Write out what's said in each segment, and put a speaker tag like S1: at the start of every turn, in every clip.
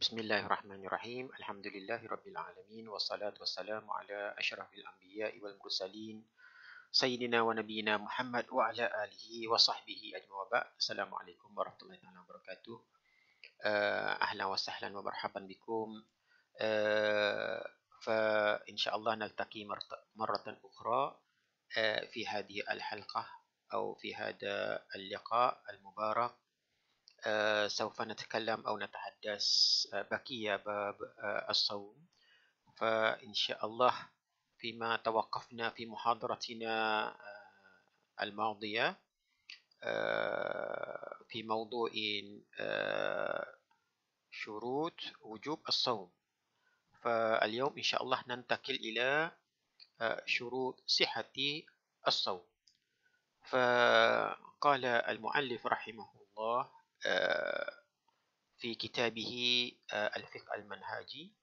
S1: Bismillahirrahmanirrahim. Alhamdulillahirabbil alamin wassalatu wassalamu ala asyrafil anbiya'i wal mursalin sayyidina wa nabiyyina Muhammad wa ala alihi wa sahbihi ajma'in. Assalamualaikum warahmatullahi wabarakatuh. Ahlan wa sahlan wa marhaban bikum. فإن شاء الله نلتقي مرة أخرى في هذه الحلقة أو في هذا اللقاء المبارك. سوف نتكلم أو نتحدث بقية باب الصوم. فإن شاء الله فيما توقفنا في محاضرتنا الماضية في موضوع شروط وجوب الصوم، فاليوم إن شاء الله ننتقل إلى شروط صحة الصوم. فقال المؤلف رحمه الله في كتابه الفقه المنهجي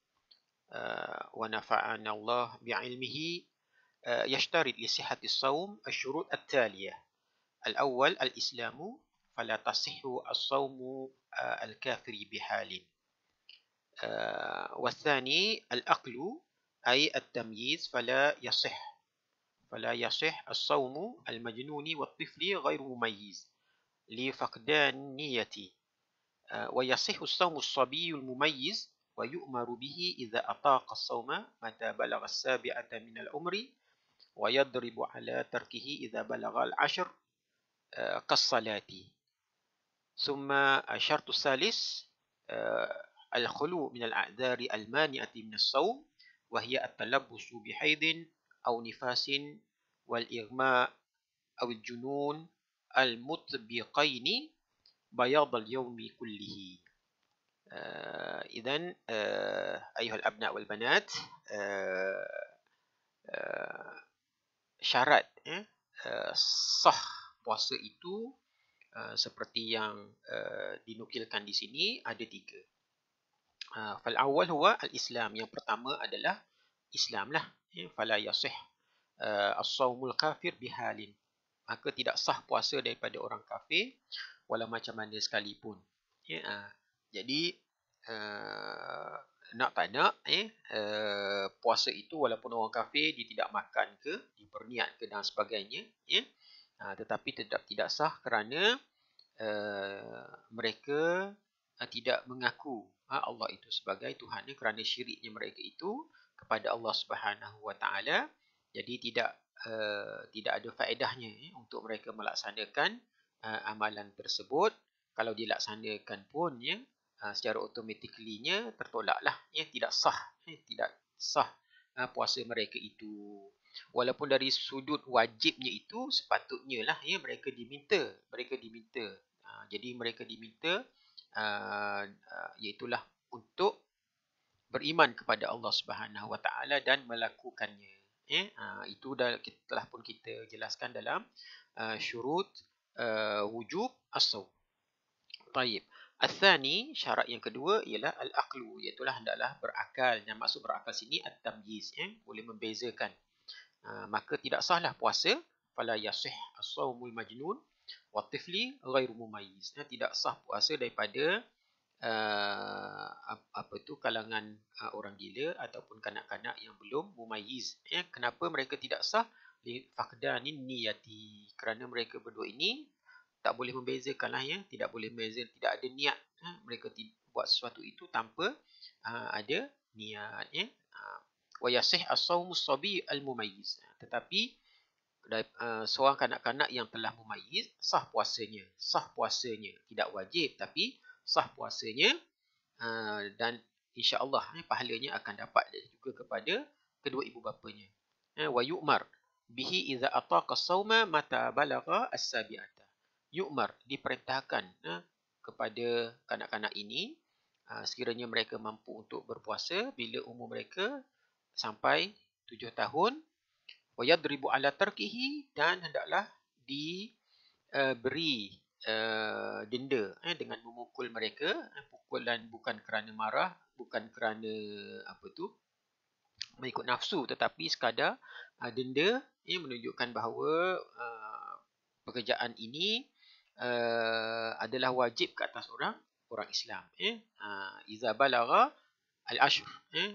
S1: ونفعنا الله بعلمه يشترط لصحة الصوم الشروط التالية: الأول الإسلام، فلا تصح الصوم الكافر بحال. والثاني العقل أي التمييز، فلا يصح الصوم المجنون والطفل غير مميز لفقدان نيته. ويصح الصوم الصبي المميز ويؤمر به إذا أطاق الصوم متى بلغ 7 من العمر، ويضرب على تركه إذا بلغ 10 كالصلاة. ثم الشرط الثالث الخلو من الأعذار المانعة من الصوم، وهي التلبس بحيض أو نفاس والإغماء أو الجنون المطبقين بياض اليوم كله. إذن أيها الأبناء والبنات، syarat sah puasa itu seperti yang dinukilkan di sini ada 3. Fal-awwal huwa al-Islam. Yang pertama adalah Islam lah. Fala yasih as-saumul kafir bihalin. Maka tidak sah puasa daripada orang kafir walau macam mana sekalipun. Jadi nak tak nak puasa itu walaupun orang kafir dia tidak makan ke, dia berniat ke dan sebagainya, tetapi tetap tidak sah kerana mereka tidak mengaku Allah itu sebagai Tuhan, kerana syiriknya mereka itu kepada Allah Subhanahu Wa Taala. Jadi tidak ada faedahnya untuk mereka melaksanakan amalan tersebut. Kalau dilaksanakan pun secara automatically-nya tertolaklah, tidak sah puasa mereka itu. Walaupun dari sudut wajibnya itu sepatutnya lah mereka diminta. Jadi mereka diminta iaitulah untuk beriman kepada Allah Subhanahu Wa Taala dan melakukannya. Itu telah pun kita jelaskan dalam syurut wujub as-saum. Baik. Al-thani, syarat yang kedua ialah al-aqlu, iaitu hendaklah berakal. Yang maksud berakal sini at-tamyiz, boleh membezakan. Maka tidak sahlah puasa. Fala yasih as-saumul majnun wa tifli ghairu mumayyiz. Tidak sah puasa daripada kalangan orang gila ataupun kanak-kanak yang belum mumayyiz. Kenapa mereka tidak sah? Li faqdanin niyati, kerana mereka berdua ini tak boleh membezakan lah, tidak boleh membeza, tidak ada niat. Mereka buat sesuatu itu tanpa ada niat. Wa yasih as-saumus sabi al-mumayyiz. Tetapi seorang kanak-kanak yang telah mumayyiz sah puasanya. Tidak wajib tapi sah puasanya, dan insya-Allah pahalanya akan dapat juga kepada kedua ibu bapanya. Wa yu'mar bihi idza ataqa as-sauma mata balagha as-sabi'ata. Yu'mar, diperintahkan kepada kanak-kanak ini sekiranya mereka mampu untuk berpuasa bila umur mereka sampai 7 tahun. Wa yadribu ala tarkihi, dan hendaklah diberi denda dengan memukul mereka. Pukulan bukan kerana marah, bukan kerana mengikut nafsu, tetapi sekadar denda menunjukkan bahawa pekerjaan ini adalah wajib ke atas orang orang Islam. Iza balagha al-ashr,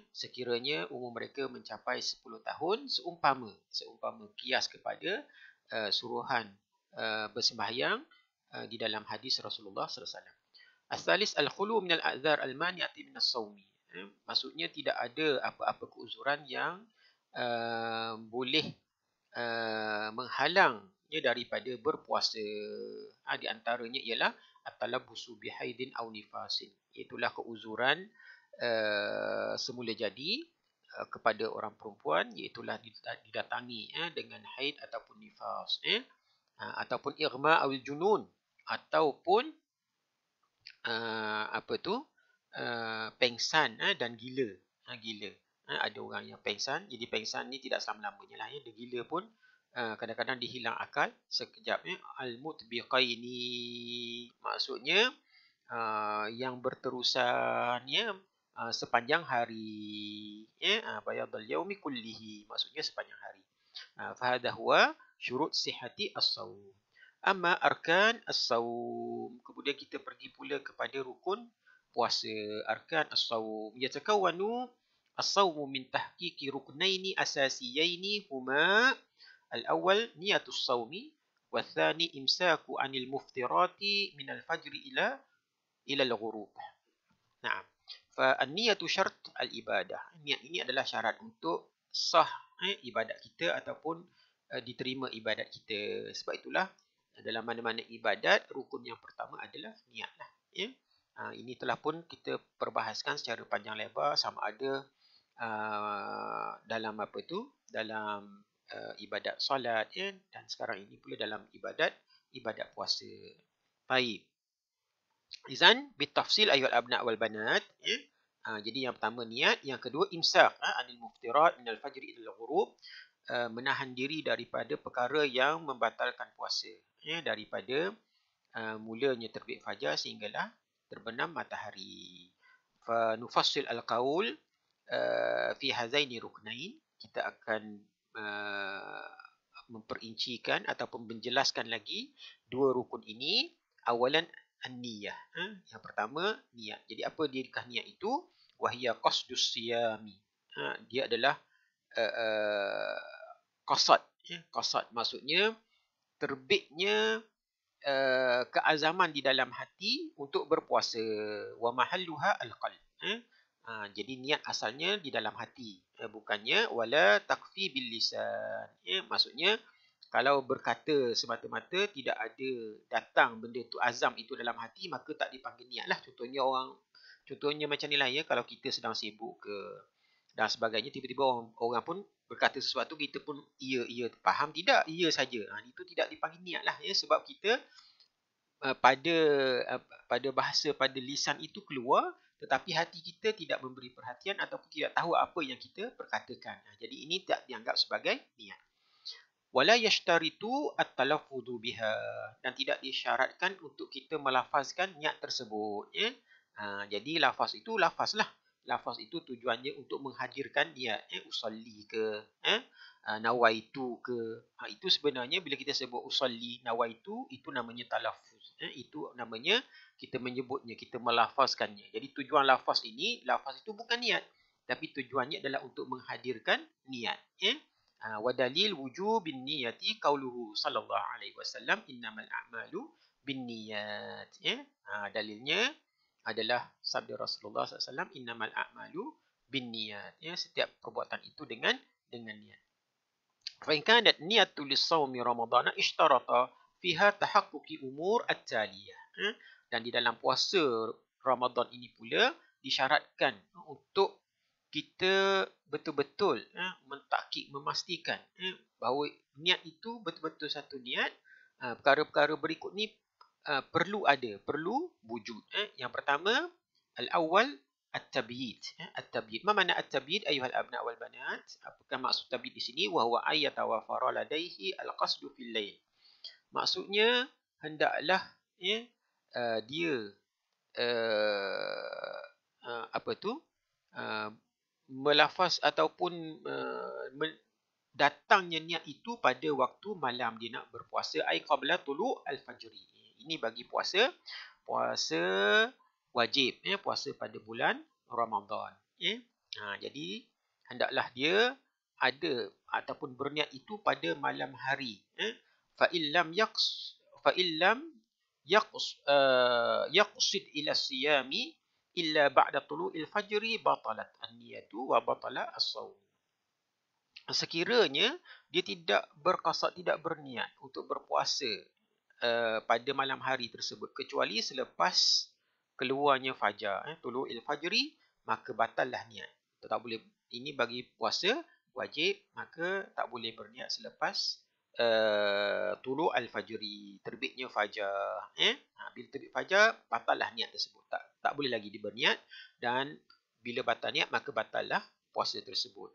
S1: sekiranya umur mereka mencapai 10 tahun, seumpama kias kepada suruhan bersembahyang di dalam hadis Rasulullah sallallahu alaihi wasallam. As-salis al-khulu min al-a'dzar al-mani'ati min as-sawmi. Maksudnya tidak ada apa-apa keuzuran yang boleh menghalangnya daripada berpuasa. Di antaranya ialah at-talabbusu bihaidin aw nifasin, iaitulah keuzuran semula jadi kepada orang perempuan, iaitulah didatangi dengan haid ataupun nifas, ataupun irma awil junun, ataupun pengsan dan gila. Ada orang yang pengsan, jadi pengsan ni tidak selama-lamanya lah, dia gila pun kadang-kadang dihilang akal sekejap. Al-mutbiqaini, maksudnya yang berterusan sepanjang hari, bayadul yaumi kullihi, maksudnya sepanjang hari. Fahadha huwa syurut sihhati as-shaum. Amma arkan as-shaum, kemudian kita pergi pula kepada rukun puasa. Arkan as-shaum yatakawwanu as-shaumu min tahqiqi ruknaini asasiyaini huma al-awwal niyatus shaumi wa tsani imsaku anil muftirati min al-fajri ila al-ghurub. Naam. Fa an-niyatu syart al-ibadah. Niat ini adalah syarat untuk sah ibadat kita ataupun diterima ibadat kita. Sebab itulah dalam mana-mana ibadat, rukun yang pertama adalah niatlah. Ini telah pun kita perbahaskan secara panjang lebar, sama ada dalam dalam ibadat solat, dan sekarang ini pula dalam ibadat puasa. Baik. Izan bitafsil ayyuhal abna wal banat. Jadi yang pertama niat, yang kedua imsak anil muftirat minal fajri ila al-ghurub, menahan diri daripada perkara yang membatalkan puasa, daripada mulanya terbit fajar sehinggalah terbenam matahari. Fa nufassil al-qaul fi hazaini ruknain, kita akan memperincikan ataupun menjelaskan lagi dua rukun ini. Awalan an-niyah, yang pertama niat. Jadi apa diakah niat itu? Wahia qasdus siyami, dia adalah qasad. Qasad maksudnya terbitnya keazaman di dalam hati untuk berpuasa. Wa mahalluha al-qalb. Jadi niat asalnya di dalam hati, bukannya wala takfi bil lisan. Maksudnya kalau berkata semata-mata tidak ada datang benda tu azam itu dalam hati, maka tak dipanggil niat lah. Contohnya macam ni lah, kalau kita sedang sibuk ke dan sebagainya, tiba-tiba orang pun berkata sesuatu, kita pun ia faham tidak, ia saja, itu tidak dipanggil niat lah, sebab kita pada bahasa, pada lisan itu keluar, tetapi hati kita tidak memberi perhatian ataupun tidak tahu apa yang kita perkatakan. Jadi ini tak dianggap sebagai niat. Wala yashtaritu at-talaffuzu biha, dan tidak disyaratkan untuk kita melafazkan niat tersebut. Jadi lafaz itu lafaz lah. Lafaz itu tujuannya untuk menghadirkan niat. Usalli ke, nawaitu ke. Itu sebenarnya bila kita sebut usalli, nawaitu, itu namanya talaffuz. Itu namanya kita menyebutnya, kita melafazkannya. Jadi tujuan lafaz itu bukan niat, tapi tujuannya adalah untuk menghadirkan niat. Wa dalil wujubin niyati qauluhu sallallahu alaihi wasallam innamal a'malu binniyat. Dalilnya adalah sabda Rasulullah SAW, innamal a'malu binniyat. Setiap perbuatan itu dengan niat. Fa in kanat niyatu lis-shaumi ramadhana ishtarata fiha tahaqquqi umur at-taliyah. Dan di dalam puasa Ramadan ini pula disyaratkan untuk kita betul-betul mentakik, memastikan bahawa niat itu betul-betul satu niat. Perkara-perkara berikut ni perlu wujud. Yang pertama, al-awwal at-tabyid. At-tabyid. Apa makna at-tabyid ayuhal abna wal banat? Apakah maksud tabyid di sini? Wa huwa ayatawafara ladaihi al-qasdu fil lail. Maksudnya hendaklah dia melafaz ataupun datangnya niat itu pada waktu malam dia nak berpuasa, ai qabla tulu al-fajri. Ini bagi puasa wajib puasa pada bulan Ramadan. Jadi hendaklah dia ada ataupun berniat itu pada malam hari. Fa illam yaqsid ila siyami illa ba'da tulu'il fajri batalat an-niyatu wa batala as-shaum. Sekiranya dia tidak berqasad, tidak berniat untuk berpuasa pada malam hari tersebut kecuali selepas keluarnya fajar, tulu'il fajri, maka batallah niat. Tak boleh, ini bagi puasa wajib, maka tak boleh berniat selepas tulu' al-fajri, terbitnya fajar. Bila terbit fajar, batallah niat tersebut. Tak boleh lagi diberniat, dan bila batal niat, maka batallah puasa tersebut.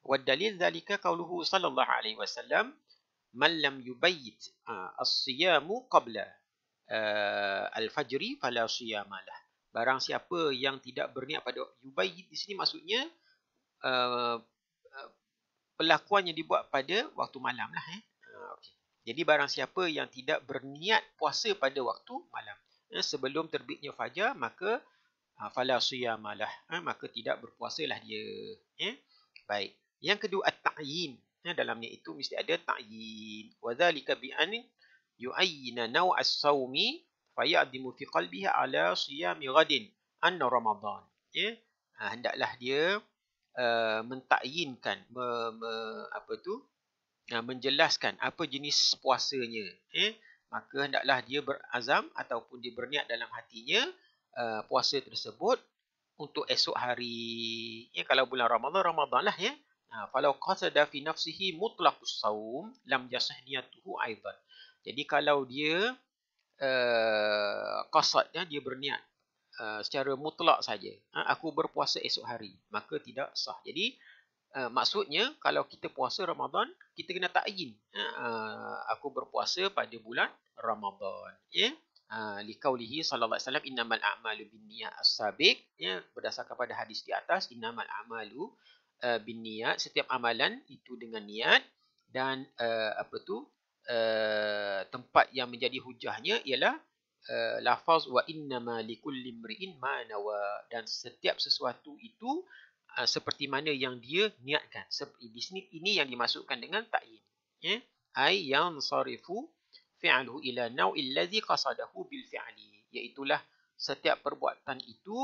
S1: Wa dalil zalika qauluhu sallallahu alaihi wasallam, man lam yubayyit as-siyamu qabla al-fajri fala siyamalah. Barang siapa yang tidak berniat pada yubayyit di sini maksudnya pelakuan yang dibuat pada waktu malam lah. Okay. Jadi barang siapa yang tidak berniat puasa pada waktu malam sebelum terbitnya fajar, maka fala siyamalah, maka tidak berpuasalah dia. Baik. Yang kedua at-ta'yin. Dalamnya itu mesti ada ta'yin. Wa dzalika bi an yu'ayyina naw' as-sawmi fayadimu fi qalbihi ala siyami ghadin anna ramadan. Hendaklah dia mentakyinkan, menjelaskan apa jenis puasanya. Maka hendaklah dia berazam ataupun dia berniat dalam hatinya puasa tersebut untuk esok hari. Kalau bulan Ramadan lah ya. Falau qasada fi nafsihi mutlaqus saum lam yasih niyatuhu aidan. Jadi kalau dia qasad, dia berniat secara mutlak saja, aku berpuasa esok hari, maka tidak sah. Jadi maksudnya kalau kita puasa Ramadan, kita kena ta'yin, aku berpuasa pada bulan Ramadan. Liqaulihi sallallahu alaihi wasallam, innamal a'malu binniyat as-sabiq, berdasarkan pada hadis di atas, innamal a'malu binniyat, setiap amalan itu dengan niat. Dan tempat yang menjadi hujahnya ialah lafaz wa innama likulli imri'in ma nawa, dan setiap sesuatu itu seperti mana yang dia niatkan. Di sini ini yang dimasukkan dengan ta'yin. Ai yansarifu fi'luhu ila naw'il ladzi qasadahu bil fi'li, iaitulah setiap perbuatan itu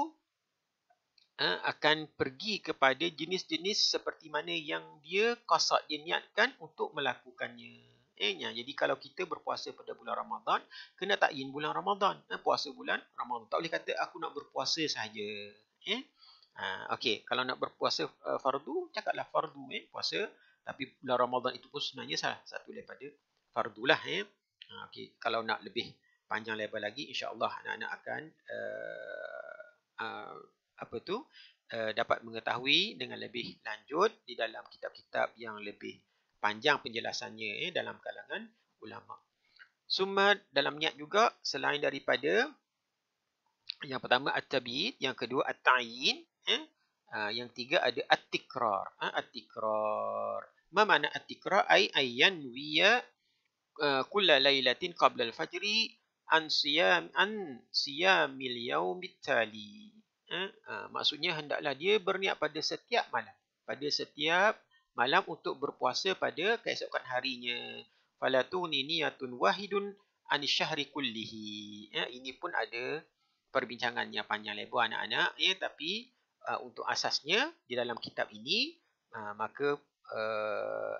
S1: akan pergi kepada jenis-jenis seperti mana yang dia qasad, dia niatkan untuk melakukannya. Jadi kalau kita berpuasa pada bulan Ramadan, kena ta'yin bulan Ramadan, puasa bulan Ramadan. Tak boleh kata aku nak berpuasa sahaja. Okey, kalau nak berpuasa fardu, cakaplah fardu puasa, tapi bulan Ramadan itu pun sebenarnya salah satu daripada fardu lah. Okey, kalau nak lebih panjang lebar lagi, insya-Allah anak-anak akan dapat mengetahui dengan lebih lanjut di dalam kitab-kitab yang lebih panjang penjelasannya dalam kalangan ulama. Summa dalam niat juga, selain daripada yang pertama at-tabiid, yang kedua at-ta'yin, yang tiga ada at-tikrar. At-tikrar. Ma makna at-tikrar? Ai yanwiya kulla lailatin qabla al-fajri an siyamil yaumit tali. Maksudnya hendaklah dia berniat pada setiap malam. Pada setiap malam untuk berpuasa pada keesokan harinya. Fala tughni niyatun wahidun anis syahri kullihi. Ini pun ada perbincangannya panjang lebar anak-anak. Tapi untuk asasnya di dalam kitab ini, maka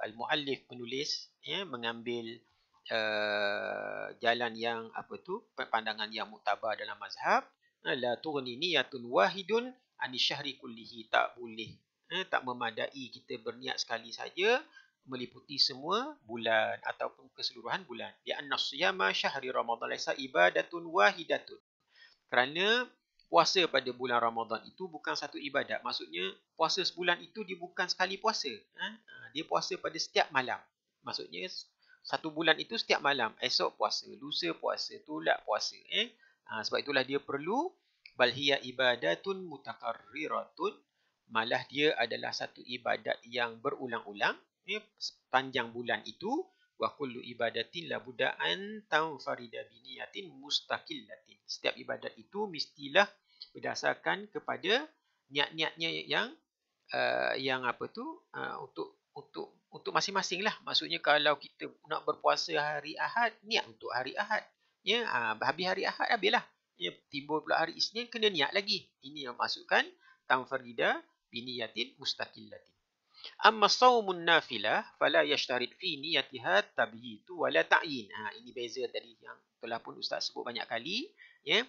S1: al-muallif penulis mengambil jalan yang pandangan yang muktabar dalam mazhab. La tughni niyatun wahidun anis syahri kullihi. Tak boleh, tak memadai kita berniat sekali saja meliputi semua bulan ataupun keseluruhan bulan. Di anna siyama syahri Ramadan laisa ibadatun wahidatun. Kerana puasa pada bulan Ramadan itu bukan satu ibadat. Maksudnya puasa sebulan itu dia bukan sekali puasa. Dia puasa pada setiap malam. Maksudnya satu bulan itu setiap malam. Esok puasa, lusa puasa, tulak puasa. Sebab itulah dia perlu bal hiya ibadatun mutakarriratun. Malah dia adalah satu ibadat yang berulang-ulang sepanjang bulan itu. Wa kullu ibadatin la budda an tanfarida bi niyatin mustaqillatin. Setiap ibadat itu mestilah berdasarkan kepada niat-niatnya yang apa tu untuk masing-masing lah. Maksudnya kalau kita nak berpuasa hari Ahad, niat untuk hari Ahad. Ya, habis hari Ahad habislah. Ya, timbul pula hari Isnin kena niat lagi. Ini yang masukkan tanfarida biniyatin mustaqillatin. Amma saumun nafilah fala yashtarit fi niyatiha tabyitu wala ta'yin. Ini beza tadi yang telah pun Ustaz sebut banyak kali. Ya,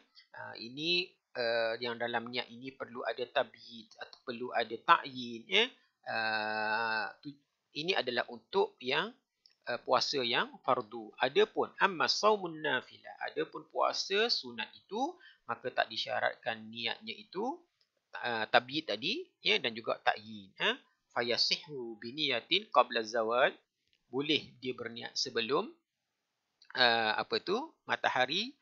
S1: ini yang dalam niat ini perlu ada tabyid atau perlu ada ta'yin. Ya, ini adalah untuk yang puasa yang fardu. Adapun amma saumun nafilah, adapun puasa sunat itu maka tak disyaratkan niatnya itu tabyid tadi, ya, dan juga ta'yin. Fayasihu biniyatin qabla zawal, boleh dia berniat sebelum matahari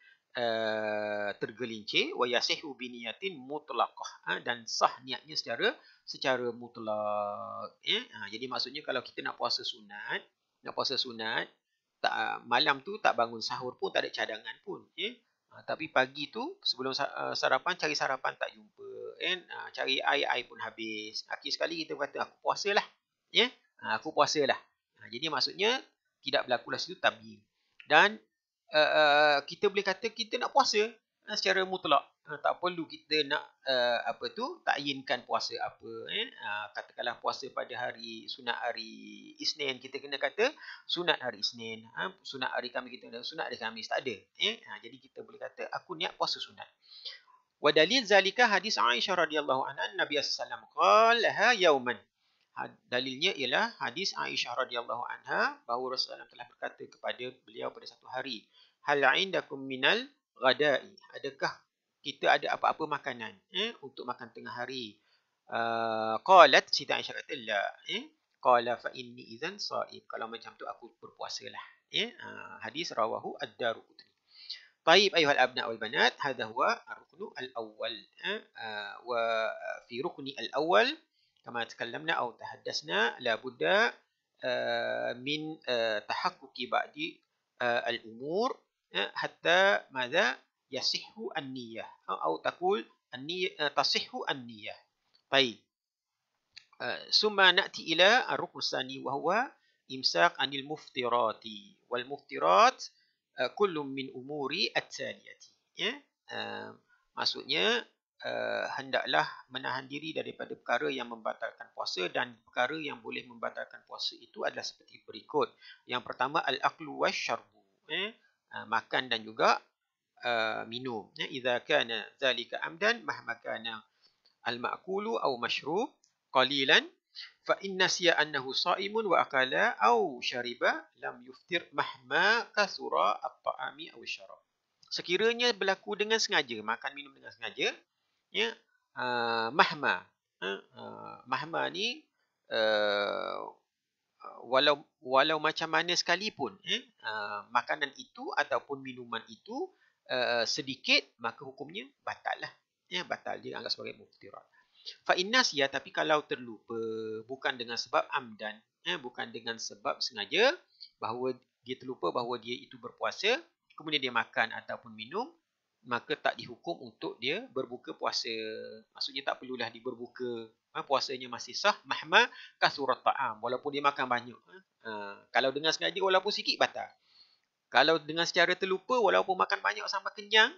S1: tergelincir. Wa yasihu biniyatin mutlaqah, dan sah niatnya secara mutlak. Jadi maksudnya kalau kita nak puasa sunat, malam tu tak bangun sahur pun tak ada cadangan pun, tapi pagi tu sebelum sarapan, cari sarapan tak jumpa, cari air pun habis. Akhir sekali kita kata aku puasalah, aku puasalah. Jadi maksudnya tidak berlakulah situ tabyid. Dan kita boleh kata kita nak puasa secara mutlak. Tak perlu kita nak takyinkan puasa apa. Katakanlah puasa pada sunat hari Isnin, kita kena kata sunat hari Isnin. Sunat hari Khamis, kita kena sunat hari Khamis. Tak ada. Jadi kita boleh kata aku niat puasa sunat. Wa dalil zalika hadis Aisyah radhiyallahu anha, Nabi sallallahu alaihi wasallam qala yauman. Dalilnya ialah hadis Aisyah radhiyallahu anha bahawa Rasulullah telah berkata kepada beliau pada satu hari, hal indakum minal ghada'i, adakah kita ada apa-apa makanan untuk makan tengah hari? Qalat, Siti Aisyah kata la. Qala fa inni idzan sha'im, kalau macam tu aku berpuasalah. Hadis rawahu ad-Daruqutni. طيب أيها الأبناء والبنات، هذا هو الركن الأول. وفي ركن الأول كما تكلمنا أو تحدثنا لابد من تحقق بعض الأمور حتى ماذا يصح النية أو تقول النية تصح النية. طيب، ثم نأتي إلى الركن الثاني وهو إمساك عن المفطرات. والمفطرات كل من أمور التالية. Maksudnya hendaklah menahan diri daripada perkara yang membatalkan puasa, dan perkara yang boleh membatalkan puasa itu adalah seperti berikut. Yang pertama al-aklu wasyarbu, makan dan juga minum. Idza kana zalika amdan mahma kana al-ma'kulu aw mashrub qalilan fa in nasiya annahu sha'imun wa akala aw shariba lam yuftir mahma kasura at-ta'ami aw syarab. Sekiranya berlaku dengan sengaja, makan minum dengan sengaja, mahma. Mahma ni walau macam mana sekalipun makanan itu ataupun minuman itu sedikit, maka hukumnya batal lah. Batal, dia anggap sebagai muftirat. Fa innasiya, tapi kalau terlupa, bukan dengan sebab amdan, bukan dengan sebab sengaja, bahawa dia terlupa bahawa dia itu berpuasa, kemudian dia makan ataupun minum, maka tak dihukum untuk dia berbuka puasa. Maksudnya tak perlulah dia berbuka, puasanya masih sah mahma kasurat ta'am, walaupun dia makan banyak. Kalau dengan sengaja walaupun sikit batal. Kalau dengan secara terlupa walaupun makan banyak sampai kenyang,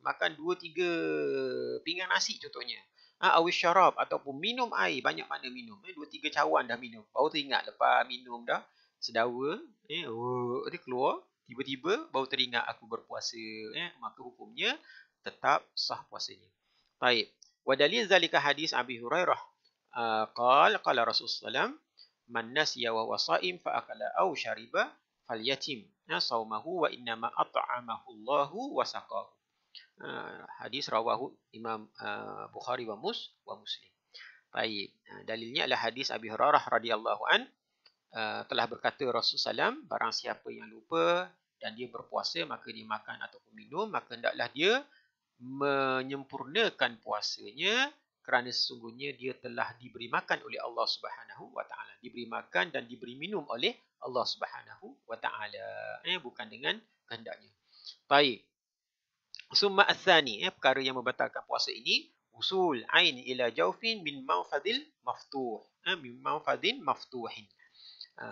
S1: makan 2-3 pinggan nasi contohnya, awis syarab ataupun minum air, banyak mana minum, 2-3 cawan dah minum, baru teringat lepas minum dah sedawa, dia keluar, tiba-tiba baru teringat aku berpuasa, maka hukumnya tetap sah puasanya. Baik. Wa dalil zalika hadis Abi Hurairah qala Rasulullah man nasiya wa huwa sha'im fa akala aw shariba falyatim saumahu wa innama at'amahu Allahu wa saqahu. Hadis rawahu Imam Bukhari wa Muslim. Baik, dalilnya adalah hadis Abi Hurairah radhiyallahu an, telah berkata Rasulullah SAW, barang siapa yang lupa dan dia berpuasa, maka dia makan ataupun minum, maka hendaklah dia menyempurnakan puasanya, kerana sesungguhnya dia telah diberi makan oleh Allah Subhanahu wa taala, diberi makan dan diberi minum oleh Allah Subhanahu wa taala, bukan dengan kehendaknya. Baik. Summa athani, perkara yang membatalkan puasa ini, usul ain ila jawfin min mawfadil maftuh. Min mawfadin maftuhin.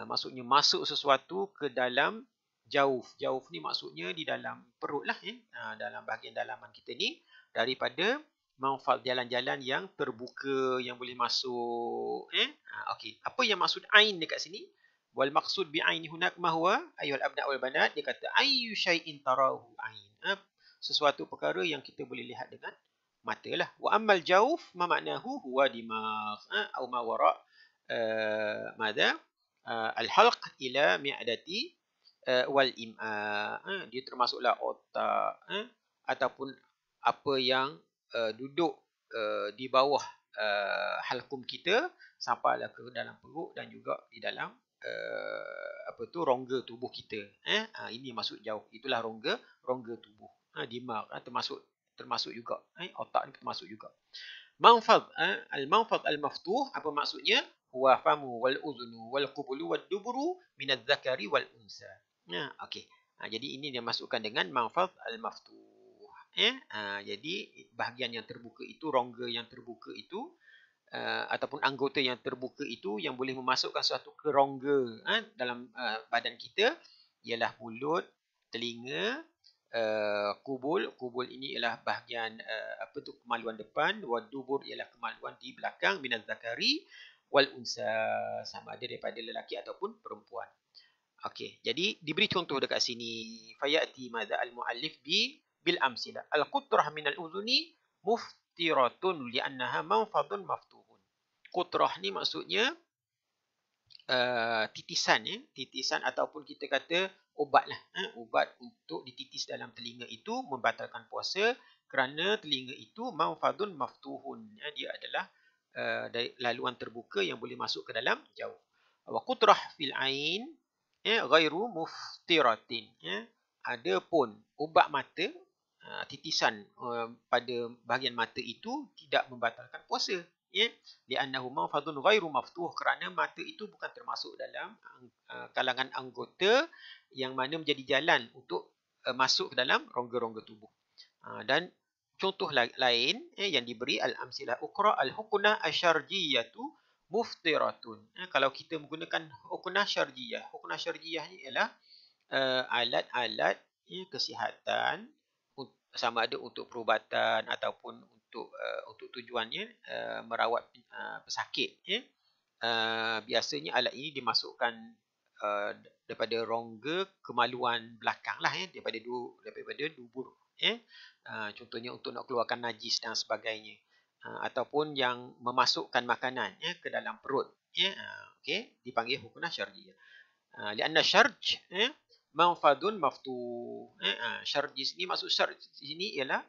S1: Maksudnya masuk sesuatu ke dalam jauf. Jauf ni maksudnya di dalam perut lah. Dalam bahagian dalaman kita ni. Daripada manfaat jalan-jalan yang terbuka, yang boleh masuk. Okey. Apa yang maksud ain dekat sini? Wal maqsud bi aini hunak ma huwa ayyuhal abna wal banat. Dia kata ayyu syai'in tarahu ain. Sesuatu perkara yang kita boleh lihat dengan mata lah. Wa ammal jauf ma maknahu huwa dimagh atau ma wara madha al-halq ila mi'dati wal im'a. Dia termasuklah otak ataupun apa yang duduk di bawah halkum kita sampailah ke dalam perut dan juga di dalam rongga tubuh kita. Ini maksud jauh. Itulah rongga tubuh. Dimag termasuk juga. Otak ni termasuk juga. Manfad al-manfad al-maftuh, apa maksudnya? Huwa famu wal uzunu wal qubulu wad duburu min adz-dzakari wal unsa. Okey. Jadi ini dia masukkan dengan manfad al-maftuh. Jadi bahagian yang terbuka itu, rongga yang terbuka itu, ataupun anggota yang terbuka itu yang boleh memasukkan sesuatu ke rongga dalam badan kita ialah mulut, telinga, kubul ini ialah bahagian kemaluan depan, wad dubur ialah kemaluan di belakang, minaz zakari wal unsa, sama ada daripada lelaki ataupun perempuan. Okey, jadi diberi contoh dekat sini. Fayati madza al muallif bil amsilah. Al qutrah min al uzuni muftiratun li'annaha manfadun maftuhun. Qutrah ni maksudnya titisan ataupun kita kata ubat lah. Ubat untuk dititis dalam telinga itu membatalkan puasa kerana telinga itu manfadun maftuhun. Dia adalah laluan terbuka yang boleh masuk ke dalam jauh. Wa qutrah fil ain ghairu muftiratin. Adapun ubat mata, titisan pada bahagian mata itu tidak membatalkan puasa. Li'annahu manfadun ghairu maftuh, kerana mata itu bukan termasuk dalam kalangan anggota yang mana menjadi jalan untuk masuk ke dalam rongga-rongga tubuh. Dan contoh lain yang diberi al-amsilah ukra al-huknah asyarjiyatu muftiratun. Kalau kita menggunakan huknah syarjiyah, huknah syarjiyah ni ialah alat-alat kesihatan, sama ada untuk perubatan ataupun untuk tujuannya merawat pesakit. Biasanya alat ini dimasukkan daripada rongga kemaluan belakang lah, daripada dubur. Contohnya untuk nak keluarkan najis dan sebagainya. Ataupun yang memasukkan makanan ke dalam perut. Okay, dipanggil huknah syarjiyah. Lianna syarj manfadun maftuh. Syarj di sini, maksud syarj di sini ialah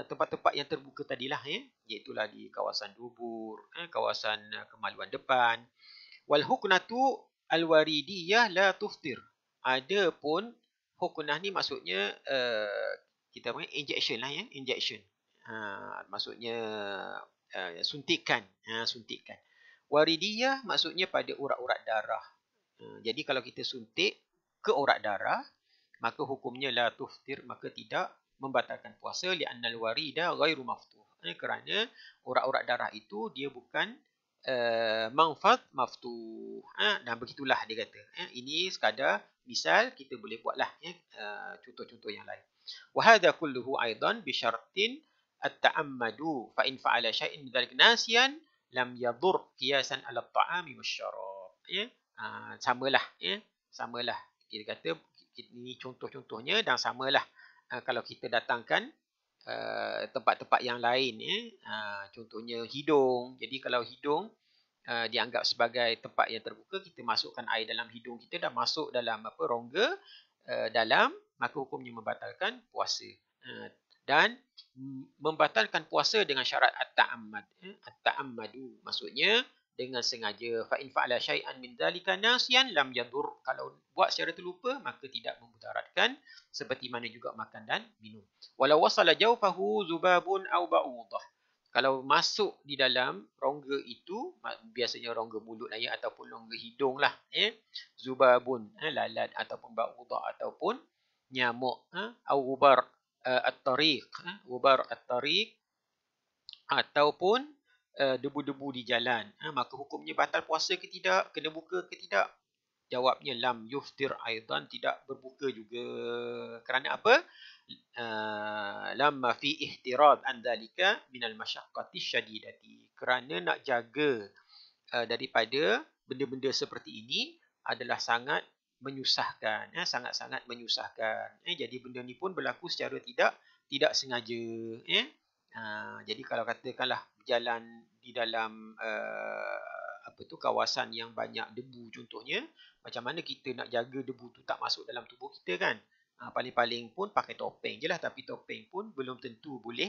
S1: tempat-tempat yang terbuka tadilah, iaitulah di kawasan dubur, kawasan kemaluan depan. Wal huknatu al-waridiyah la tuftir. Adapun huknah ni maksudnya kita panggil injection lah, injection. Maksudnya suntikan, suntikan. Waridiyah maksudnya pada urat-urat darah. Jadi kalau kita suntik ke urat darah, maka hukumnya la tuftir, maka tidak membatalkan puasa, li'annal warida ghairu maftuh. Kerana urat-urat darah itu dia bukan manfad maftuh. Dan begitulah dia kata. Ini sekadar misal, kita boleh buatlah contoh-contoh yang lain. Wa hadha kulluhu aidan bi syartin at-ta'ammadu fa in fa'ala syai'in min dzalik nasiyan lam yadur qiyasan 'ala at-ta'ami wasyarab. Samalah, samalah. Kita kata ini contoh-contohnya dan samalah kalau kita datangkan tempat-tempat yang lain, contohnya hidung. Jadi kalau hidung dianggap sebagai tempat yang terbuka, kita masukkan air dalam hidung kita dan masuk dalam rongga dalam, maka hukumnya membatalkan puasa. Dan membatalkan puasa dengan syarat at-ta'ammad. At-ta'ammadu maksudnya dengan sengaja. Fa in fa'ala syai'an min dzalika nasiyan lam yadur. Kalau buat secara terlupa, maka tidak memudaratkan, seperti mana juga makan dan minum. Walau wasala jawfahu zubabun aw ba'udah. Kalau masuk di dalam rongga itu, biasanya rongga mulut ataupun rongga hidung lah, zubabun, lalat, ataupun ba'udah, ataupun nyamuk, aw gubar, at-tariq, gubar at-tariq, ataupun debu-debu di jalan, maka hukumnya batal puasa ke tidak, kena buka ke tidak? Jawabnya lam yuftir aidan, tidak berbuka juga. Kerana apa? Lamma fi ihtirad an dhalika min al-masyaqqati syadidati. Kerana nak jaga daripada benda-benda seperti ini adalah sangat menyusahkan, sangat-sangat menyusahkan. Jadi benda ni pun berlaku secara tidak sengaja. Jadi kalau katakanlah berjalan di dalam kawasan yang banyak debu contohnya, macam mana kita nak jaga debu tu tak masuk dalam tubuh kita kan? Paling-paling pun pakai topeng je lah, tapi topeng pun belum tentu boleh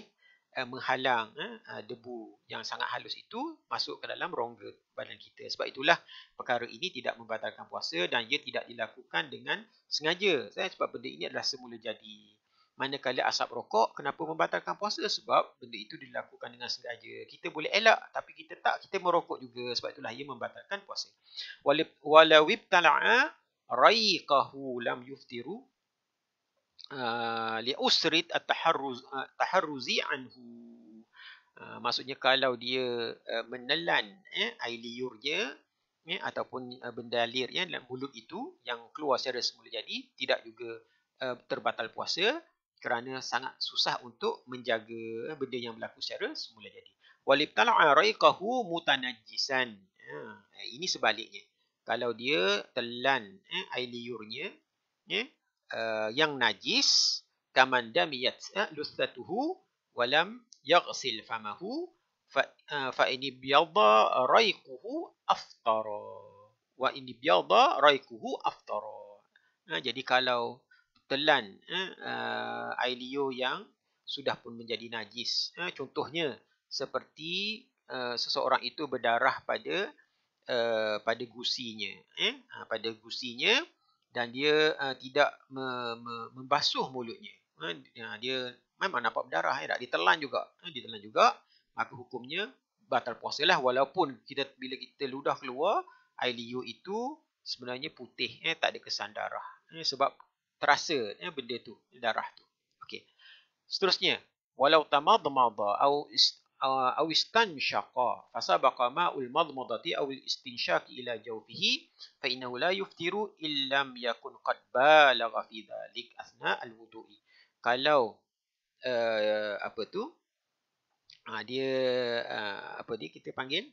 S1: menghalang debu yang sangat halus itu masuk ke dalam rongga badan kita. Sebab itulah perkara ini tidak membatalkan puasa dan ia tidak dilakukan dengan sengaja. Sebab benda ini adalah semula jadi. Manakala asap rokok, kenapa membatalkan puasa? Sebab benda itu dilakukan dengan sengaja. Kita boleh elak, tapi kita merokok juga. Sebab itulah ia membatalkan puasa. Walau ibtala'a raiqahu lam yuftiru li'usrit at-taharruzi anhu. Maksudnya kalau dia menelan air liurnya ataupun benda lir dalam mulut itu yang keluar secara semula jadi, tidak juga terbatal puasa kerana sangat susah untuk menjaga benda yang berlaku secara semula jadi. Walibtala'a raiqahu mutanajjisan. Ini sebaliknya. Kalau dia telan air liurnya yang najis, kaman damiyat luthatuhu walam yaghsil famahu fa ini biyadha raiquhu aftara wa ini biyadha raiquhu aftara. Jadi kalau telan air liur yang sudah pun menjadi najis, contohnya seperti seseorang itu berdarah pada gusinya, pada gusinya, dan dia tidak membasuh mulutnya, dia memang nampak berdarah, dia telan juga, maka hukumnya batal puasa lah, walaupun bila kita ludah keluar air liur itu sebenarnya putih, tak ada kesan darah, sebab terasa benda tu, darah tu. Okey. Seterusnya, walau tamadmada أو استنشق فسبق ماء المضمضة أو الاستنشاق إلى جوفه فإنه لا يفطر إن لم يكن قد بالغ في ذلك أثناء الوضوء. Kalau dia kita panggil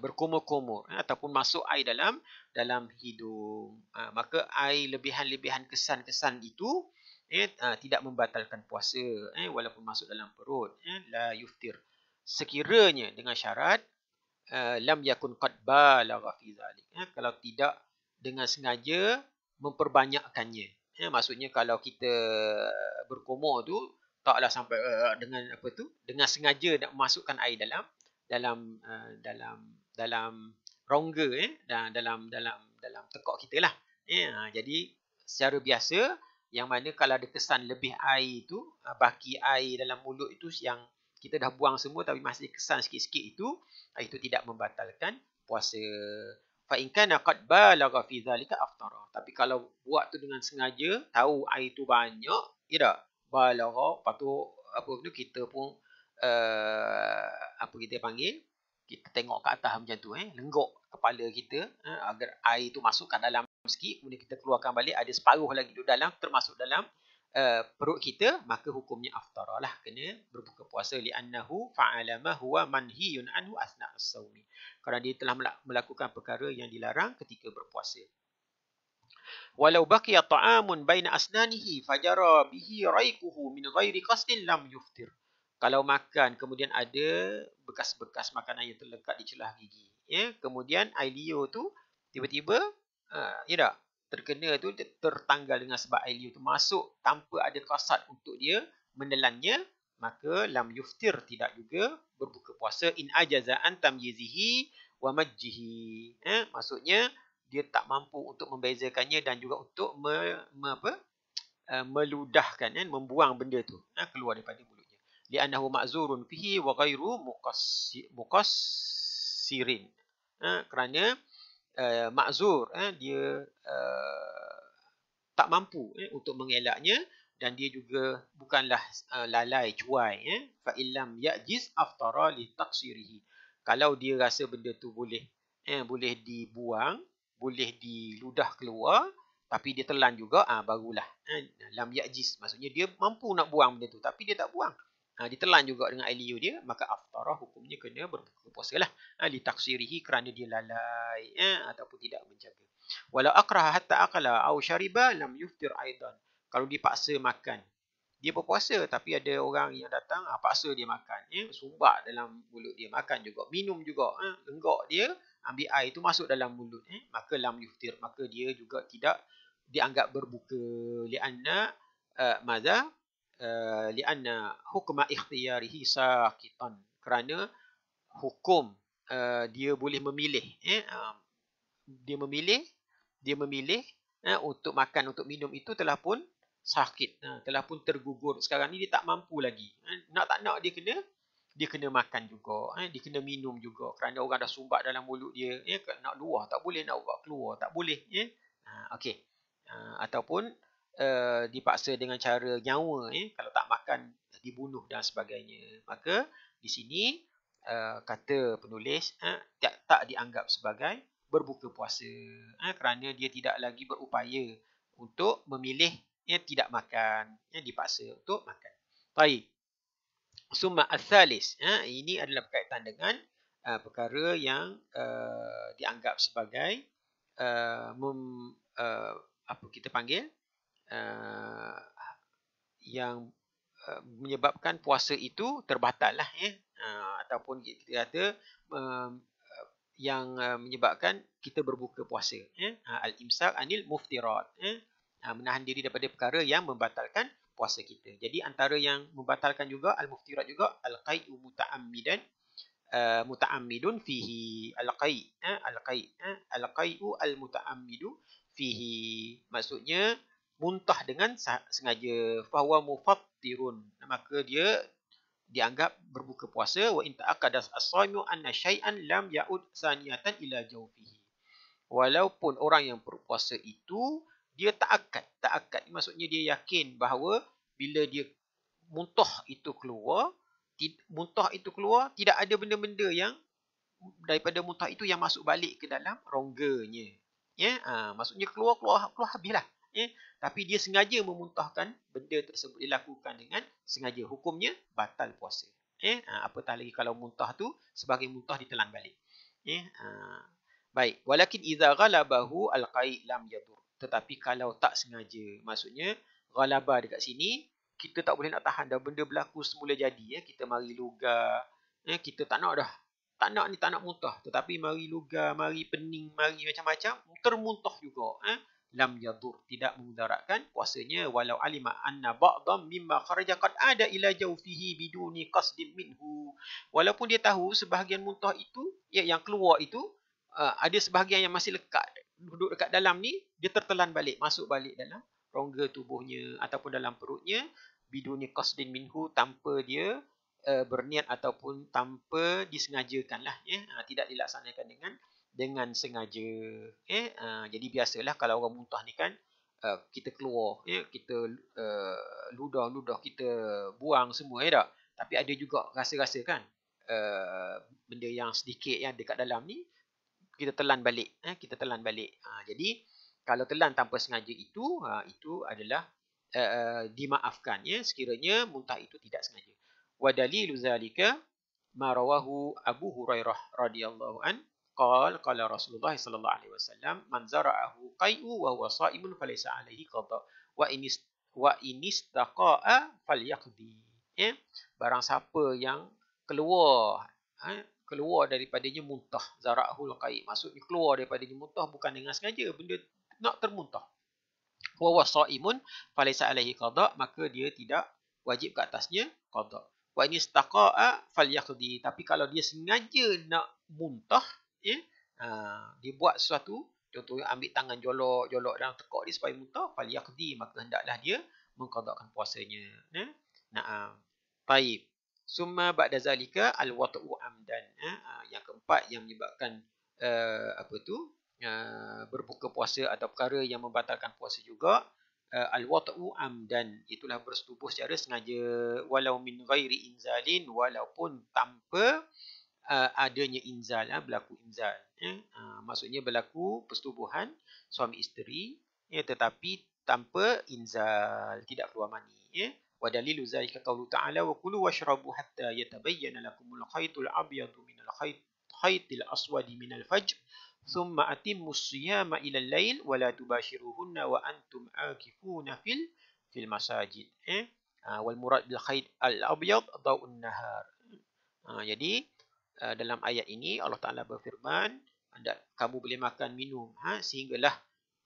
S1: berkumur-kumur ataupun masuk air dalam hidung, maka air lebihan-lebihan kesan-kesan itu tidak membatalkan puasa walaupun masuk dalam perut, la yuftir, sekiranya dengan syarat lam yakun qad balagha fi zalik, kalau tidak dengan sengaja memperbanyakkannya, maksudnya kalau kita berkumur tu taklah sampai dengan sengaja nak memasukkan air dalam rongga dan dalam tekak kita lah. Jadi secara biasa, yang mana kalau ada kesan lebih air itu, baki air dalam mulut itu yang kita dah buang semua tapi masih kesan sikit-sikit itu tidak membatalkan puasa. Fa in kana qad balagha fi zalika aftara. Tapi kalau buat tu dengan sengaja, tahu air tu banyak, tidak balagha, patut kita pun kita panggil, kita tengok ke atas macam tu, lenggok kepala kita agar air tu masuk ke dalam sikit, kemudian kita keluarkan balik, ada separuh lagi duduk dalam, termasuk dalam perut kita, maka hukumnya aftara lah, kena berbuka puasa, li'annahu fa'ala ma huwa manhiyun anhu asna' as-sawmi, kerana dia telah melakukan perkara yang dilarang ketika berpuasa. Walau baqiya ta'amun baina asnanihi fajara bihi raiquhu min ghairi qasdin lam yuftir. Kalau makan kemudian ada bekas-bekas makanan yang terlekat di celah gigi, kemudian air liur tu tiba-tiba terkena tu, tertanggal dengan sebab air liur tu masuk tanpa ada qasad untuk dia menelannya, maka lam yuftir, tidak juga berbuka puasa, in ajaza an tamyizihi wa majjihi, maksudnya dia tak mampu untuk membezakannya dan juga untuk meludahkan, membuang benda tu keluar daripada mulutnya. Li'annahu ma'zurun fihi wa ghairu muqassirin, kerana ma'zur, dia tak mampu untuk mengelaknya, dan dia juga bukanlah lalai cuai. Fa illam ya'jiz aftara li taqsirihi. Kalau dia rasa benda tu boleh dibuang, boleh diludah keluar, tapi dia telan juga, barulah lam ya'jiz, maksudnya dia mampu nak buang benda tu tapi dia tak buang, dia telan juga dengan air liur dia, maka aftara hukumnya kena berbuka puasa lah, li taqsirihi, kerana dia lalai ataupun tidak menjaga. Walau akraha hatta akala au syariba lam yuftir aidan. Kalau dipaksa makan, dia berpuasa tapi ada orang yang datang paksa dia makan, sumbat dalam mulut dia, makan juga, minum juga, lenggok dia, ambil air tu masuk dalam mulut, maka lam yuftir, maka dia juga tidak dianggap berbuka. Lianna madza lianna hukma ikhtiyarihi saqitan, kerana hukum dia boleh memilih, dia memilih untuk makan, untuk minum itu telah pun sakit, telah pun tergugur. Sekarang ni dia tak mampu lagi. Nak tak nak dia kena makan juga, dia kena minum juga, kerana orang dah sumbat dalam mulut dia, nak luar tak boleh, nak buat keluar tak boleh. Okey. Ataupun dipaksa dengan cara nyawa, kalau tak makan dibunuh dan sebagainya. Maka di sini kata penulis tak dianggap sebagai berbuka puasa, kerana dia tidak lagi berupaya untuk memilih tidak makan, dipaksa untuk makan. Baik. Summa al-thalis, ini adalah berkaitan dengan perkara yang dianggap sebagai apa kita panggil, yang menyebabkan puasa itu terbatal lah, ataupun kita kata yang menyebabkan kita berbuka puasa, al-imsak anil muftirat, menahan diri daripada perkara yang membatalkan puasa kita. Jadi antara yang membatalkan juga al-muftirat juga al-qai'u muta'ammidan, muta'ammidun fihi, al-qai'u al-muta'ammidu fihi, maksudnya muntah dengan sengaja, fahuwa mufattirun, maka dia dianggap berbuka puasa. Wa in ta'akkada as-shaimu anna syai'an lam ya'ud saniyatan ila jawfihi. Walaupun orang yang berpuasa itu dia ta'akkad maksudnya dia yakin bahawa bila dia muntah itu keluar, tidak ada benda-benda yang daripada muntah itu yang masuk balik ke dalam rongganya. Maksudnya keluar habislah. Tapi dia sengaja memuntahkan benda tersebut, dilakukan dengan sengaja, hukumnya batal puasa. Apatah lagi kalau muntah tu sebagai muntah ditelan balik. Baik, walakin idza ghalabahu alqai lam yadur. Tetapi kalau tak sengaja, maksudnya ghalaba dekat sini kita tak boleh nak tahan dah, benda berlaku semula jadi, kita mari lugar, kita tak nak dah, tak nak muntah, tetapi mari lugar, mari pening, mari macam-macam, termuntah juga, lam yadur, tidak memudaratkan puasanya, walau alima anna ba'dhan mimma kharaja qad ada ila jawfihi biduni qasdin minhu. Walaupun dia tahu sebahagian muntah itu, yang keluar itu, ada sebahagian yang masih lekat, duduk dekat dalam ni, dia tertelan balik, masuk balik dalam rongga tubuhnya ataupun dalam perutnya, biduni qasdin minhu, tanpa dia berniat ataupun tanpa disengajakan lah, tidak dilaksanakan dengan sengaja. Jadi biasalah kalau orang muntah ni kan, kita keluar, kita ludah, kita buang semua, tak? Tapi ada juga rasa-rasa kan, benda yang sedikit yang dekat dalam ni kita telan balik, jadi kalau telan tanpa sengaja itu adalah dimaafkan, sekiranya muntah itu tidak sengaja. Wa dalilu zalika ma rawahu Abu Hurairah radhiyallahu an qala Rasulullah sallallahu alaihi wasallam man zara'ahu qai'u wa huwa sha'imun falaysa alaihi qada wa in istaqa'a falyaqdi. Barang siapa yang keluar daripadanya muntah, zara'ahul qai', maksudnya keluar daripadanya muntah bukan dengan sengaja, benda nak termuntah, wa huwa sha'imun falaysa alaihi qada, maka dia tidak wajib ke atasnya qada. Wa in istaqa'a falyaqdi, tapi kalau dia sengaja nak muntah, dia buat sesuatu, contohnya ambil tangan jolok dalam tekak dia supaya muntah, falyaqdi, maka hendaklah dia mengqadakan puasanya. Baik. Summa ba'da zalika al-wat'u amdan. Yang keempat yang menyebabkan berbuka puasa atau perkara yang membatalkan puasa juga al-wat'u amdan, itulah bersetubuh secara sengaja, walau min ghairi inzalin, walaupun tanpa adanya inzal, berlaku inzal. Maksudnya berlaku persetubuhan suami isteri, tetapi tanpa inzal, tidak keluar mani. Wa dalilu zalika qaulu ta'ala wa kulu washrabu hatta yatabayyana lakumul khaytul abyadu minal khaytil aswadi minal fajr thumma atimmus siyama ila al-lail wa la tubashiruhunna wa antum akifuna fil masajid. Wal murad bil khayt al-abyad daw'un nahar. Jadi dalam ayat ini Allah Ta'ala berfirman, kamu boleh makan minum sehinggalah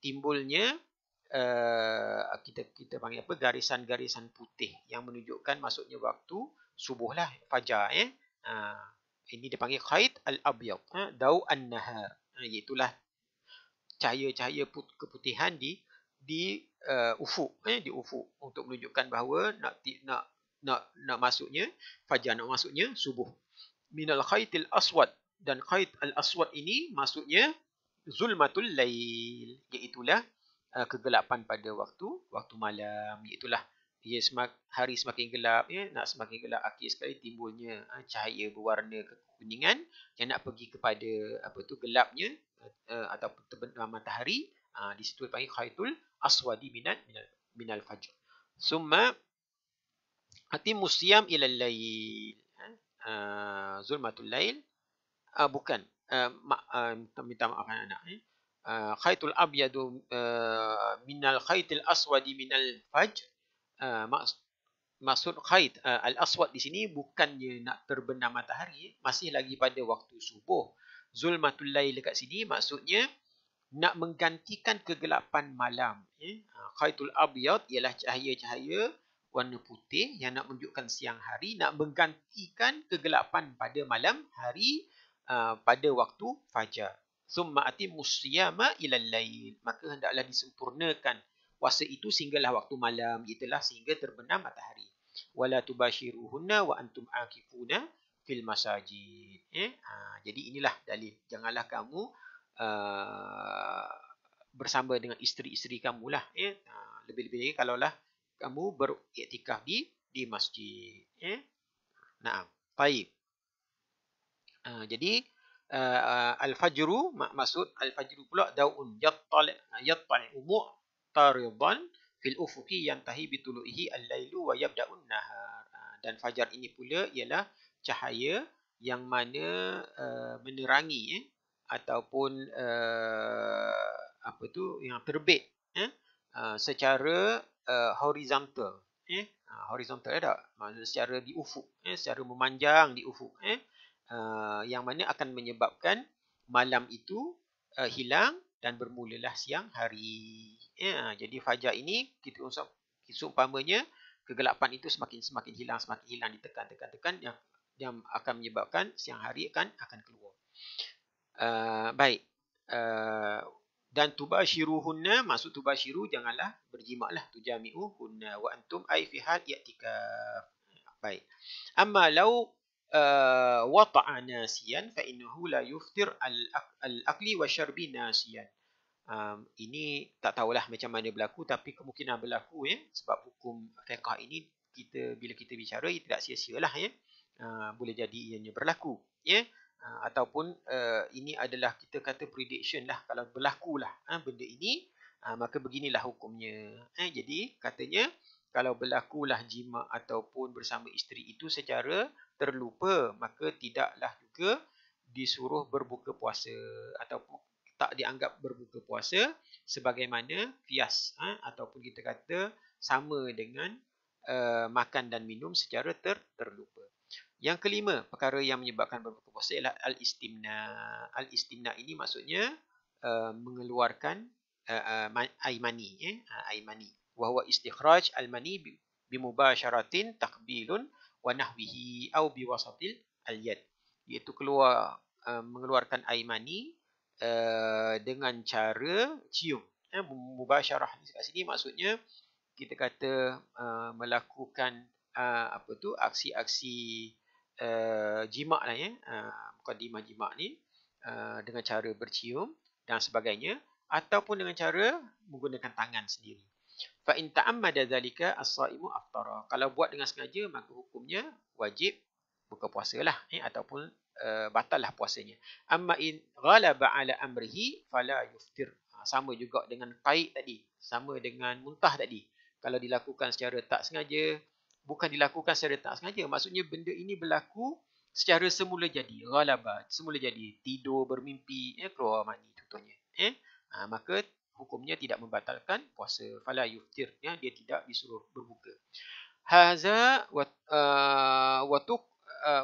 S1: timbulnya kita panggil apa, garisan-garisan putih yang menunjukkan masuknya waktu subuh lah, fajar. Ini dipanggil khayt al-abyad, daw an-nahar, iaitulah cahaya-cahaya keputihan di ufuk, di ufuk, untuk menunjukkan bahawa nak masuknya fajar, nak masuknya subuh. Minal khaytil aswad, dan khayt al-aswad ini maksudnya zulmatul lail, iaitulah kegelapan pada waktu malam. Iaitulah hari semakin gelap, nak semakin gelap, akhir sekali timbulnya cahaya berwarna kekuningan yang nak pergi kepada gelapnya ataupun terbenam matahari. Di situ dipanggil khaytul aswadi minal fajr. Summa atimus siyam ilal lail. Zulmatul lail, bukan, minta maaf anak-anak. Khaytul abyadu minal khaytil aswadi minal fajr. Maksud khayt al-aswad di sini bukannya nak terbenam matahari, masih lagi pada waktu subuh. Zulmatul lail dekat sini maksudnya nak menggantikan kegelapan malam. Khaytul abyad ialah cahaya-cahaya warna putih yang nak menunjukkan siang hari, nak menggantikan kegelapan pada malam hari pada waktu fajar. Summa atimus siyama ilal lail, maka hendaklah disempurnakan puasa itu sehinggalah waktu malam, itulah sehingga terbenam matahari. Wala tubashiruhunna wa antum akifuna fil masajid. Jadi inilah dalil, janganlah kamu bersama dengan isteri-isteri kamu lah. Lebih-lebih lagi kalaulah kamu beriktikaf di masjid. Naam. Baik. Jadi al-fajru, maksud al-fajru pula daun yattali'u mu'taridan fil ufuqi yantahi bitulu'ihi al-lailu wa yabda'un nahar. Dan fajar ini pula ialah cahaya yang mana menerangi ataupun yang terbit secara horizontal. Horizontal tak? Maksudnya secara di ufuk, secara memanjang di ufuk, yang mana akan menyebabkan malam itu hilang dan bermulalah siang hari. Jadi fajar ini kita seumpamanya kegelapan itu semakin hilang, ditekan yang akan menyebabkan siang hari akan keluar. Baik. Dan tubashiruhunna, maksud tubashiru janganlah berjimaklah, tujami'uhunna wa antum ay fi hal i'tikaf. Baik. Amma law wata'a nasiyan fa innahu la yuftir al-akli wa syarbi nasiyan. Ini tak tahulah macam mana berlaku, tapi kemungkinan berlaku, sebab hukum fiqh ini bila kita bicara ia tidak sia-sialah, boleh jadi ianya berlaku, ataupun ini adalah kita kata prediction lah, kalau berlakulah benda ini, maka beginilah hukumnya. Jadi katanya kalau berlakulah jima ataupun bersama isteri itu secara terlupa, maka tidaklah juga disuruh berbuka puasa ataupun tak dianggap berbuka puasa, sebagaimana qiyas ataupun kita kata sama dengan makan dan minum secara terlupa. Yang kelima, perkara yang menyebabkan berbuka puasa ialah al-istimna. Al-istimna ini maksudnya mengeluarkan air mani, air mani. Wa huwa istikhraj al-mani bimubasharatin taqbilun wa nahwihi aw biwasatil al-yad. Iaitu mengeluarkan air mani dengan cara cium. Mubasyarah kat sini maksudnya kita kata melakukan aksi-aksi jima' lah, mukadimah jima' ni dengan cara bercium dan sebagainya, ataupun dengan cara menggunakan tangan sendiri. Fa in ta'ammada dzalika as-saimu aftara. Kalau buat dengan sengaja maka hukumnya wajib buka puasalah ataupun batallah puasanya. Amma in ghalaba ala amrihi fala yuftir. Sama juga dengan qaid tadi, sama dengan muntah tadi. Kalau dilakukan secara tak sengaja, bukan dilakukan secara tak sengaja, maksudnya benda ini berlaku secara semula jadi, ghalaba, semula jadi, tidur bermimpi, keluar mani contohnya. Maka hukumnya tidak membatalkan puasa. Fala yuftir, dia tidak disuruh berbuka. Haza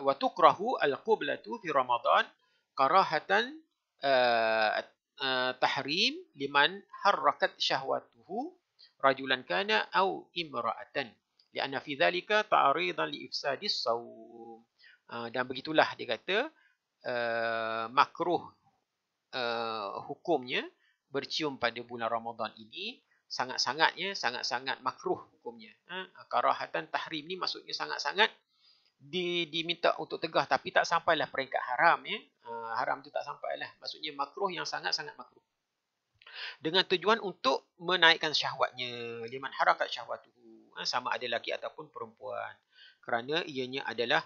S1: wa tukrahu al-qiblatu fi Ramadan karahatan tahrim liman harrakat syahwatuhu rajulan kana au imra'atan lianna fi dhalika ta'ridan li ifsadis shaum. Dan begitulah dia kata makruh hukumnya bercium pada bulan Ramadan ini sangat-sangat makruh hukumnya. Karahatan tahrim ni maksudnya sangat-sangat diminta untuk tegah tapi tak sampailah peringkat haram haram tu tak sampailah, maksudnya makruh yang sangat-sangat makruh. Dengan tujuan untuk menaikkan syahwatnya, liman harakat syahwatuhu, sama ada lelaki ataupun perempuan. Kerana ianya adalah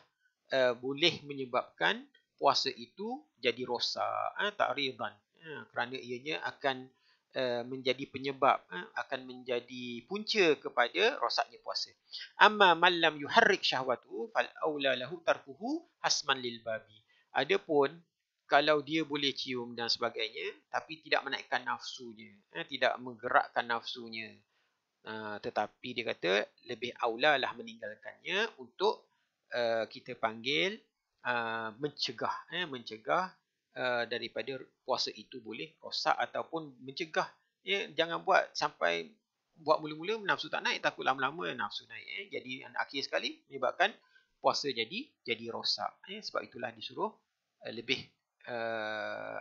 S1: boleh menyebabkan puasa itu jadi rosak, ta'ridan. Kerana ianya akan menjadi penyebab, akan menjadi punca kepada rosaknya puasa. Amma man lam yuharrik syahwatu fal aula lahu tarkuhu hasman lil babi. Adapun kalau dia boleh cium dan sebagainya tapi tidak menaikkan nafsunya, tidak menggerakkan nafsunya, tetapi dia kata lebih aula lah meninggalkannya untuk kita panggil mencegah daripada puasa itu boleh rosak ataupun mencegah. Jangan buat sampai buat mula-mula nafsu tak naik, takut lama-lama nafsu naik. Jadi akhir sekali menyebabkan puasa jadi rosak. Sebab itulah disuruh lebih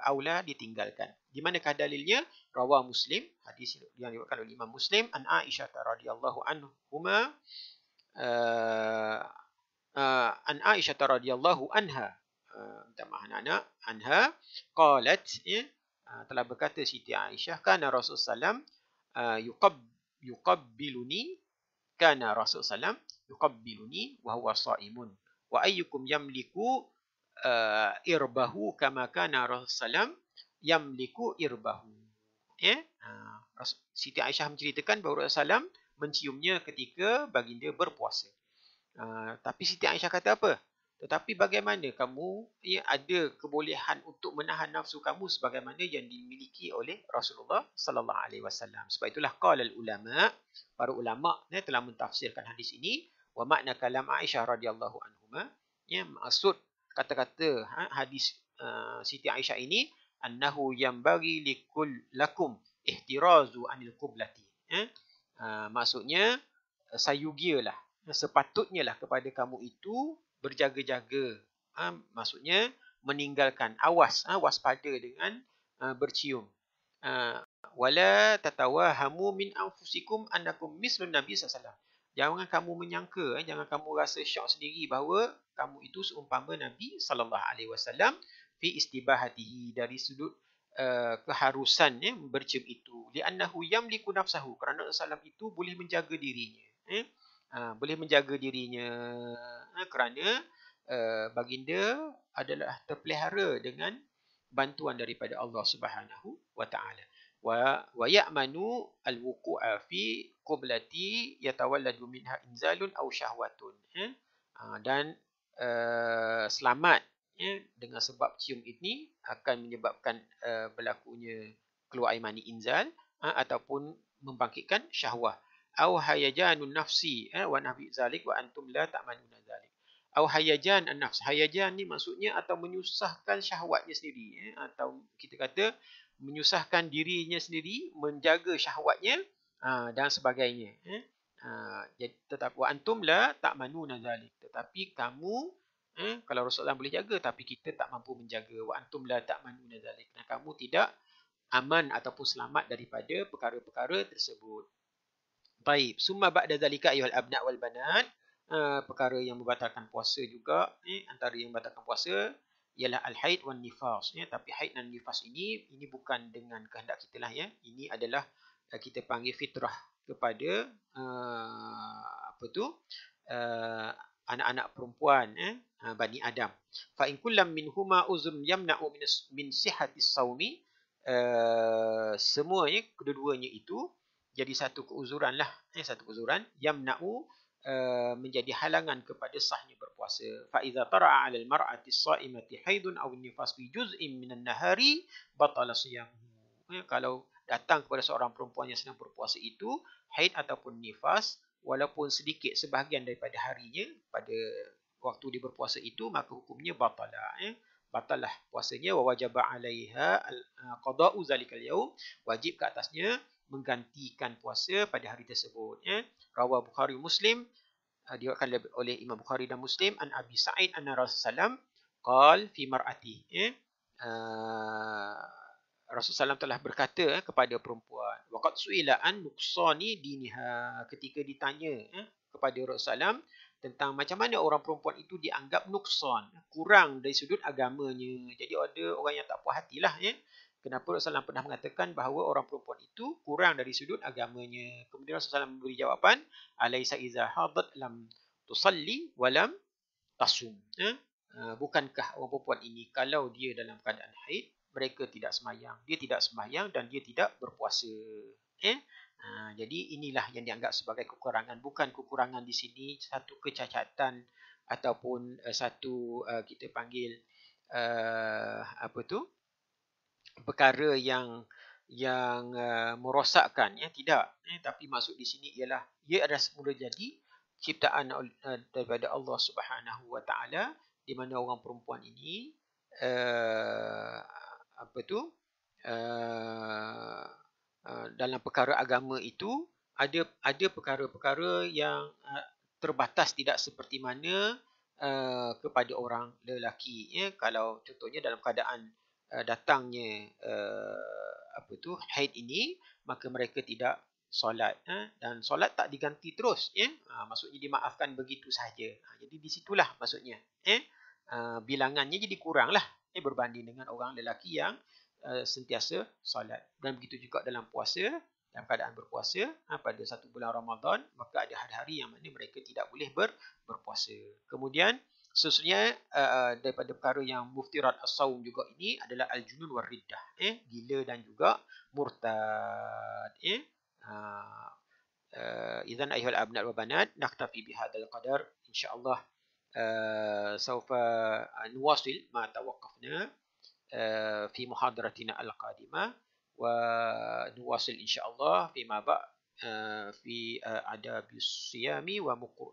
S1: aula ditinggalkan. Di manakah dalilnya? Rawah Muslim, hadis yang diriwayatkan oleh Imam Muslim, an Aisyah radhiyallahu anhuma an Aisyah radhiyallahu anha, minta maaf anak-anak, anha qalat, telah berkata Siti Aisyah, kana Rasulullah sallam yuqabbiluni, kana Rasulullah sallam yuqabbiluni wa huwa shaimun wa ayyukum yamliku irbahu kama kana Rasulullah sallam yamliku irbahu. Siti Aisyah menceritakan bahawa Rasulullah sallam menciumnya ketika baginda berpuasa. Tapi Siti Aisyah kata apa? Tetapi bagaimana kamu ada kebolehan untuk menahan nafsu kamu sebagaimana yang dimiliki oleh Rasulullah sallallahu alaihi wasallam. Sebab itulah qala ulama, para ulama telah mentafsirkan hadis ini, wa makna kalam Aisyah radhiyallahu anhuma, maksud kata-kata hadis Siti Aisyah ini, annahu yanbaghi lakum ihtirazu anil qiblati. Maksudnya sayugialah, sepatutnya lah kepada kamu itu berjaga-jaga. Maksudnya meninggalkan, waspada dengan bercium. Wala tatawahamu min anfusikum annakum mislun Nabi sallallahu alaihi wasallam. Jangan kamu menyangka, jangan kamu rasa syok sendiri bahawa kamu itu seumpama Nabi sallallahu alaihi wasallam fi istibahatihi, dari sudut keharusan bercium itu. Li'annahu yamliku nafsahu, kerana Rasulullah itu boleh menjaga dirinya. Boleh menjaga dirinya kerana baginda adalah terpelihara dengan bantuan daripada Allah Subhanahu wa taala. Wa ya'manu al-wuqu'a fi qiblati yatawalladu minha inzalun aw syahwatun. Dan selamat dengan sebab cium ini akan menyebabkan berlakunya keluar air mani inzal ataupun membangkitkan syahwah. Au hayajanun nafsi wa nahwi zalik wa antum la ta'manuna zalik. Au hayajan an-nafs. Hayajan ni maksudnya atau menyusahkan syahwatnya sendiri, atau kita kata menyusahkan dirinya sendiri, menjaga syahwatnya dan sebagainya. Jadi tetap wa antum la ta'manuna zalik. Tetapi kamu kalau Rasulullah boleh jaga tapi kita tak mampu menjaga. Wa antum la ta'manuna zalik. Nah, kamu tidak aman ataupun selamat daripada perkara-perkara tersebut. Baik, summa ba'da zalika ayyuhal abna' wal banat, perkara yang membatalkan puasa juga, antara yang membatalkan puasa ialah al-haid wan nifas, tapi haid dan nifas ini bukan dengan kehendak kita lah, ini adalah kita panggil fitrah, kepada anak-anak perempuan Bani Adam. Fa in kullam minhuma uzrun yamna'u min sihhatis saumi, semuanya kedua-duanya itu jadi satu keuzuran lah, satu keuzuran yamna'u, menjadi halangan kepada sahnya berpuasa. Fa idza tara'a 'alal mar'ati as-sha'imati haidun aw nifas fi juz'in minan nahari batala siyamuhu. Kalau datang kepada seorang perempuan yang sedang berpuasa itu haid ataupun nifas, walaupun sedikit sebahagian daripada harinya pada waktu dia berpuasa itu, maka hukumnya batalah, batalah puasanya. Wa wajaba 'alaiha qada'u zalikal yaum, wajib ke atasnya menggantikan puasa pada hari tersebut. Rawah Bukhari Muslim, diriwayatkan oleh Imam Bukhari dan Muslim, an Abi Sa'id anna Rasulullah qal fi mar'ati, Rasulullah SAW telah berkata kepada perempuan, waqad su'ila an nuqsani diniha, ketika ditanya kepada Rasulullah SAW tentang macam mana orang perempuan itu dianggap nuksan, kurang dari sudut agamanya. Jadi ada orang yang tak puas hatilah, kenapa Rasulullah SAW pernah mengatakan bahawa orang perempuan itu kurang dari sudut agamanya. Kemudian Rasulullah SAW memberi jawapan, alaysa iza hadat lam tusalli walam tasum. Bukankah orang perempuan ini kalau dia dalam keadaan haid, mereka tidak semayang, dia tidak semayang dan dia tidak berpuasa. Jadi inilah yang dianggap sebagai kekurangan. Bukan kekurangan di sini satu kecacatan ataupun satu kita panggil perkara yang merosakkan, tidak. Tapi maksud di sini ialah ia adalah semula jadi ciptaan daripada Allah Subhanahu Wa Taala, di mana orang perempuan ini dalam perkara agama itu ada perkara-perkara yang terbatas, tidak seperti mana kepada orang lelaki. Kalau contohnya dalam keadaan datangnya haid ini, maka mereka tidak solat, dan solat tak diganti terus, maksudnya dimaafkan begitu sahaja. Jadi di situlah maksudnya bilangannya jadi kuranglah berbanding dengan orang lelaki yang sentiasa solat. Dan begitu juga dalam puasa, dalam keadaan berpuasa pada satu bulan Ramadan, maka ada hari-hari yang mana mereka tidak boleh berpuasa. Kemudian seterusnya daripada perkara yang muftirat as-saum juga ini adalah al-junun war riddah, gila dan juga murtad. Idzan ayyuhal abna' wa banat, naktafi bihadzal qadar, insyaallah sawfa nuwasil ma tawaqqafna في محاضرتنا القادمة، ونواصل إن شاء الله فيما بعد في آداب الصيام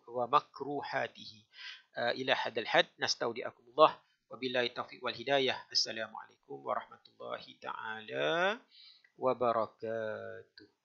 S1: ومكروهاته. إلى هذا الحد نستودعكم الله، وبالله التوفيق والهداية. السلام عليكم ورحمة الله تعالى وبركاته.